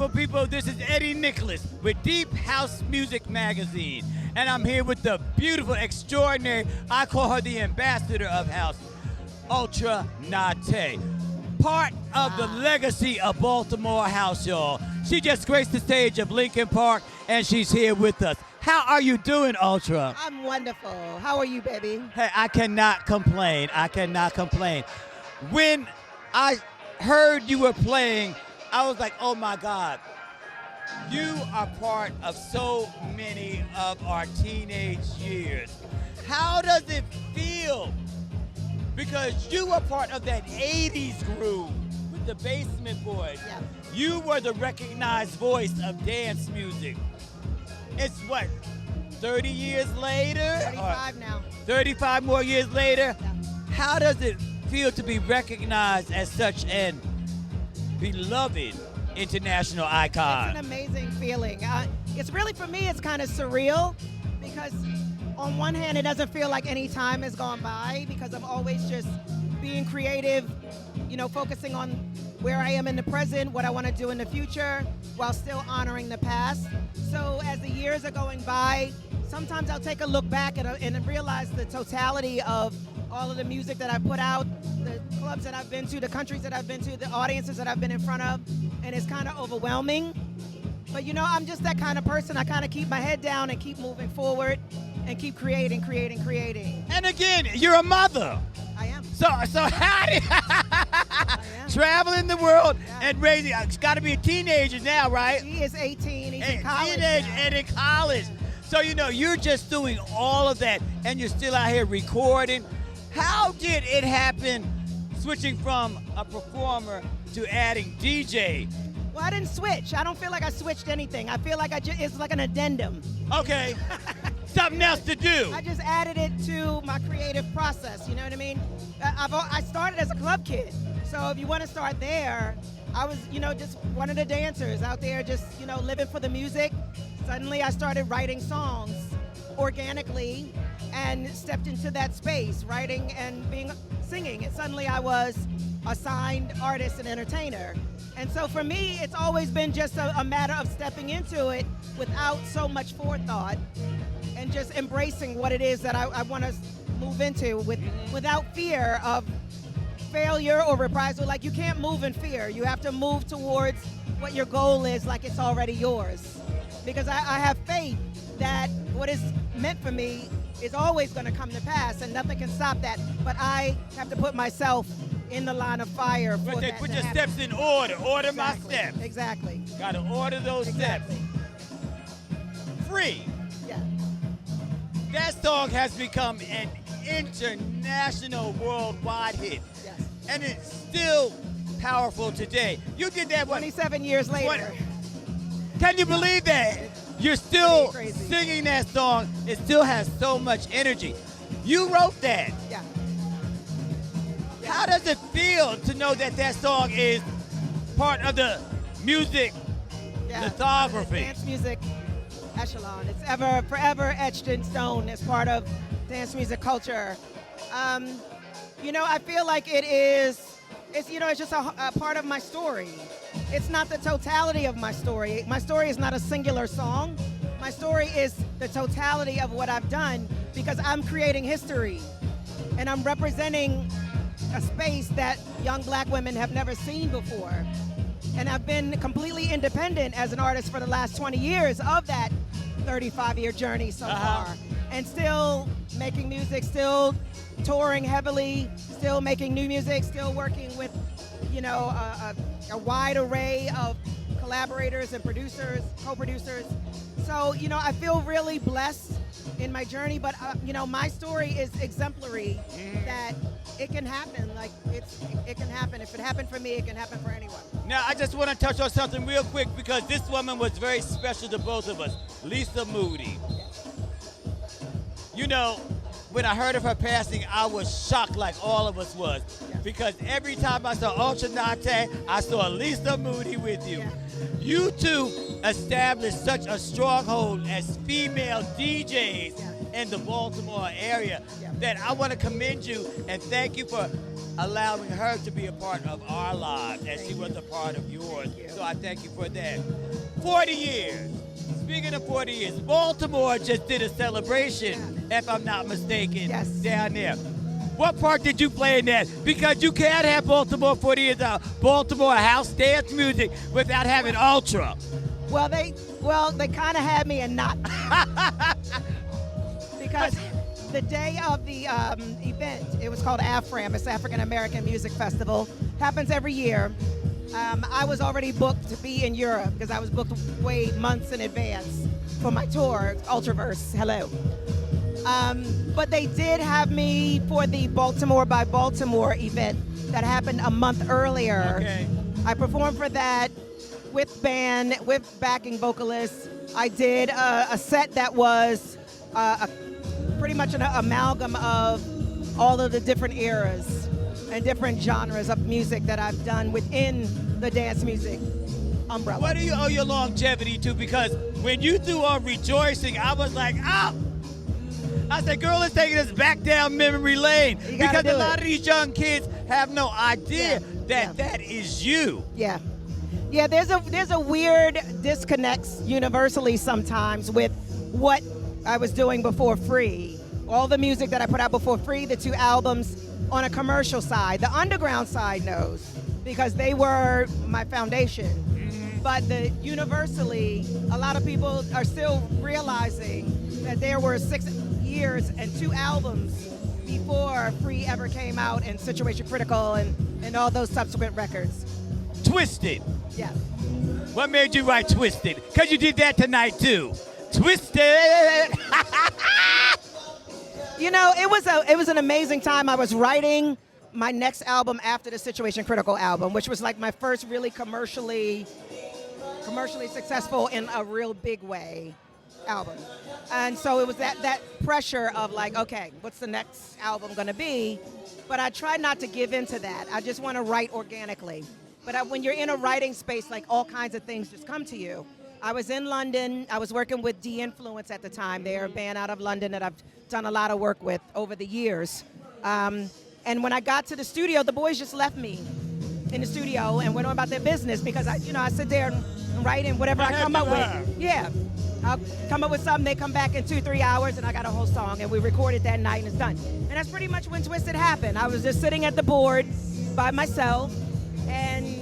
beautiful people. This is Eddie Nicholas with Deep House Music Magazine. And I'm here with the beautiful, extraordinary, I call her the ambassador of house, Ultra Nate. Part of the legacy of Baltimore house, y'all. She just graced the stage of Lincoln Park, and she's here with us. How are you doing, Ultra? I'm wonderful. How are you, baby? Hey, I cannot complain. I cannot complain. When I heard you were playing, I was like, oh my God. You are part of so many of our teenage years. How does it feel? Because you were part of that 80s groove with the Basement Boys. Yeah. You were the recognized voice of dance music. It's what, 30 years later? 35 now. 35 more years later? Yeah. How does it feel to be recognized as such an beloved international icon? It's an amazing feeling. It's really, for me, it's kind of surreal because on one hand, it doesn't feel like any time has gone by because I'm always just being creative, you know, focusing on where I am in the present, what I want to do in the future, while still honoring the past. So as the years are going by, sometimes I'll take a look back and realize the totality of all of the music that I put out, the clubs that I've been to, the countries that I've been to, the audiences that I've been in front of, and it's kind of overwhelming. But you know, I'm just that kind of person. I kind of keep my head down and keep moving forward and keep creating. And again, you're a mother. I am. So how did I am. traveling the world Yeah. and raising? It's got to be a teenager now, right? He is 18. He's Hey, in college teenage now. and in college. So you know, you're just doing all of that, and you're still out here recording. How did it happen, switching from a performer to adding DJ? Well, I didn't switch. I don't feel like I switched anything. I feel like it's like an addendum. Okay, something else to do. I just added it to my creative process, you know what I mean? I started as a club kid, so if you want to start there, I was, you know, just one of the dancers out there just, you know, living for the music. Suddenly I started writing songs organically and stepped into that space, writing and singing, and suddenly I was a signed artist and entertainer. And so for me, it's always been just a matter of stepping into it without so much forethought and just embracing what it is that I want to move into without fear of failure or reprisal. Like, you can't move in fear. You have to move towards what your goal is like it's already yours. Because I have faith that what is meant for me is always going to come to pass, and nothing can stop that. But I have to put myself in the line of fire for But they that put to your happen. steps in order. Order Exactly. my steps. Exactly. Got to order those Exactly. steps. Free. Yeah. That song has become an international, worldwide hit, Yes. and it's still powerful today. You did that, what? 27 years later. 20 Can you believe that? You're still Pretty crazy. singing that song. It still has so much energy. You wrote that. Yeah. How does it feel to know that that song is part of the music Yeah. lithography? Dance music echelon. It's forever etched in stone as part of dance music culture. You know, I feel like it's just a part of my story. It's not the totality of my story. My story is not a singular song. My story is the totality of what I've done because I'm creating history and I'm representing a space that young black women have never seen before. And I've been completely independent as an artist for the last 20 years of that 35-year journey so far. And still making music, still touring heavily, still making new music, still working with, you know, a wide array of collaborators and producers, co-producers. So, you know, I feel really blessed in my journey, but, you know, my story is exemplary that it can happen. Like, it can happen. If it happened for me, it can happen for anyone. Now, I just want to touch on something real quick because this woman was very special to both of us, Lisa Moody. You know, when I heard of her passing, I was shocked like all of us was. Because every time I saw Ultra Nate, I saw Lisa Moody with you. Yeah. You two established such a stronghold as female DJs in the Baltimore area that I want to commend you and thank you for allowing her to be a part of our lives as she was a part of yours. So I thank you for that. 40 years. Speaking of 40 years, Baltimore just did a celebration, if I'm not mistaken, down there. What part did you play in that? Because you can't have Baltimore 40 years out, Baltimore house dance music without having Ultra. Well, they kind of had me and not. Because the day of the event, it was called AFRAM, it's African American Music Festival, happens every year. I was already booked to be in Europe because I was booked way months in advance for my tour, Ultraverse, hello. But they did have me for the Baltimore by Baltimore event that happened a month earlier. Okay. I performed for that with band, with backing vocalists. I did a set that was pretty much an amalgam of all of the different eras and different genres of music that I've done within the dance music umbrella. What do you owe your longevity to? Because when you threw on Rejoicing, I was like, oh! I said, girl, it's taking us back down memory lane. Because a lot of these young kids have no idea that is you. Yeah. Yeah, there's a weird disconnect universally sometimes with what I was doing before Free. All the music that I put out before Free, the 2 albums on a commercial side. The underground side knows because they were my foundation. But universally, a lot of people are still realizing that there were 6 years and 2 albums before Free ever came out and Situation Critical and all those subsequent records. Twisted. Yeah. What made you write Twisted? Because you did that tonight too. Twisted. You know, it was an amazing time. I was writing my next album after the Situation Critical album, which was like my first really commercially successful in a real big way album. And so it was that pressure of like, okay, what's the next album gonna be? But I tried not to give into that. I just want to write organically. But when you're in a writing space, like all kinds of things just come to you. I was in London. I was working with D-Influence at the time. They're a band out of London that I've done a lot of work with over the years. And when I got to the studio, the boys just left me in the studio and went on about their business because I sit there and write and whatever I come up with. Yeah. I'll come up with something, they come back in 2-3 hours and I got a whole song and we recorded that night and it's done. And that's pretty much when Twisted happened. I was just sitting at the board by myself and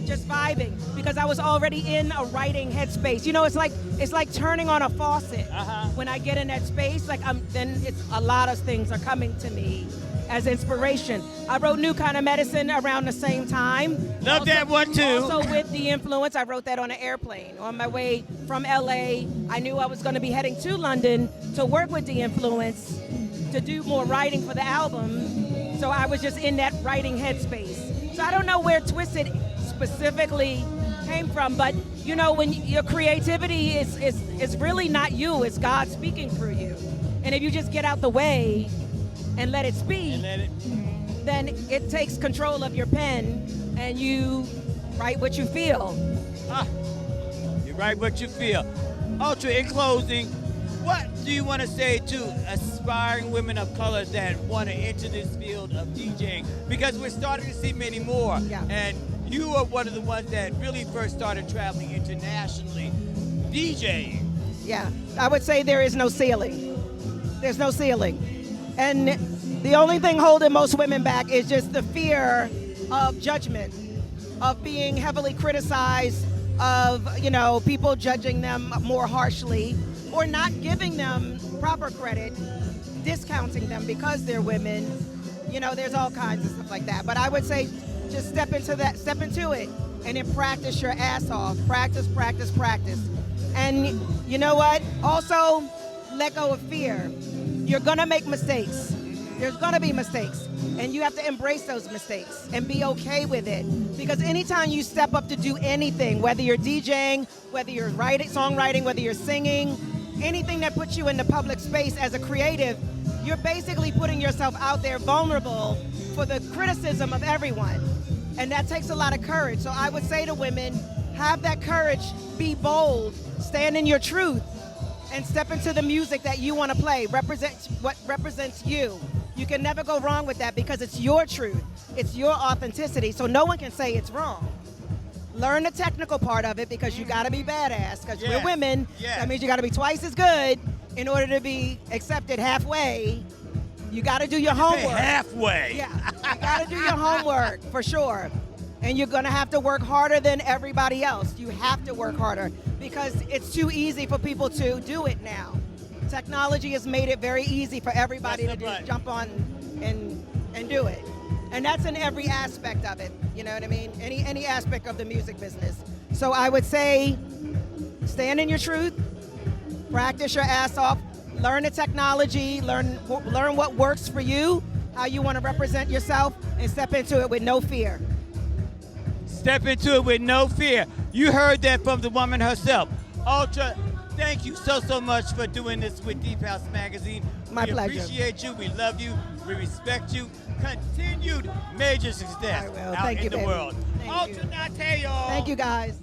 just vibing because I was already in a writing headspace. You know, it's like turning on a faucet. When I get in that space, then it's a lot of things are coming to me as inspiration. I wrote New Kind of Medicine around the same time. Love that one too. Also with D-Influence, I wrote that on an airplane. On my way from LA, I knew I was going to be heading to London to work with D-Influence to do more writing for the album. So I was just in that writing headspace. So I don't know where Twisted specifically came from, but you know, when your creativity is really not you, it's God speaking through you. And if you just get out the way and let it speak, then it takes control of your pen and you write what you feel. You write what you feel. Ultra, in closing, what do you want to say to aspiring women of color that want to enter this field of DJing? Because we're starting to see many more. Yeah. And you are one of the ones that really first started traveling internationally, DJing. Yeah, I would say there is no ceiling. There's no ceiling. And the only thing holding most women back is just the fear of judgment, of being heavily criticized, of, you know, people judging them more harshly or not giving them proper credit, discounting them because they're women. You know, there's all kinds of stuff like that. But I would say just step into it and then practice your ass off. Practice, practice, practice. And you know what? Also, let go of fear. You're gonna make mistakes. There's gonna be mistakes. And you have to embrace those mistakes and be okay with it. Because anytime you step up to do anything, whether you're DJing, whether you're songwriting, whether you're singing, anything that puts you in the public space as a creative, you're basically putting yourself out there vulnerable for the criticism of everyone. And that takes a lot of courage. So I would say to women, have that courage, be bold, stand in your truth, and step into the music that you want to play. Represent what represents you. You can never go wrong with that because it's your truth. It's your authenticity, so no one can say it's wrong. Learn the technical part of it because you got to be badass because we're women. That means you got to be twice as good in order to be accepted halfway. You got to do your homework. Halfway. Yeah, you got to do your homework for sure. And you're going to have to work harder than everybody else. You have to work harder because it's too easy for people to do it now. Technology has made it very easy for everybody to just jump on and do it. And that's in every aspect of it, you know what I mean? Any aspect of the music business. So I would say stand in your truth, practice your ass off, learn the technology, learn what works for you, how you want to represent yourself, and step into it with no fear. Step into it with no fear. You heard that from the woman herself. Ultra, thank you so much for doing this with Deep House Magazine. My pleasure. We appreciate you. We love you. We respect you. Continued major success I will. out Thank in you, the baby. world. Thank Ultra you. Nate, y'all. Thank you, guys.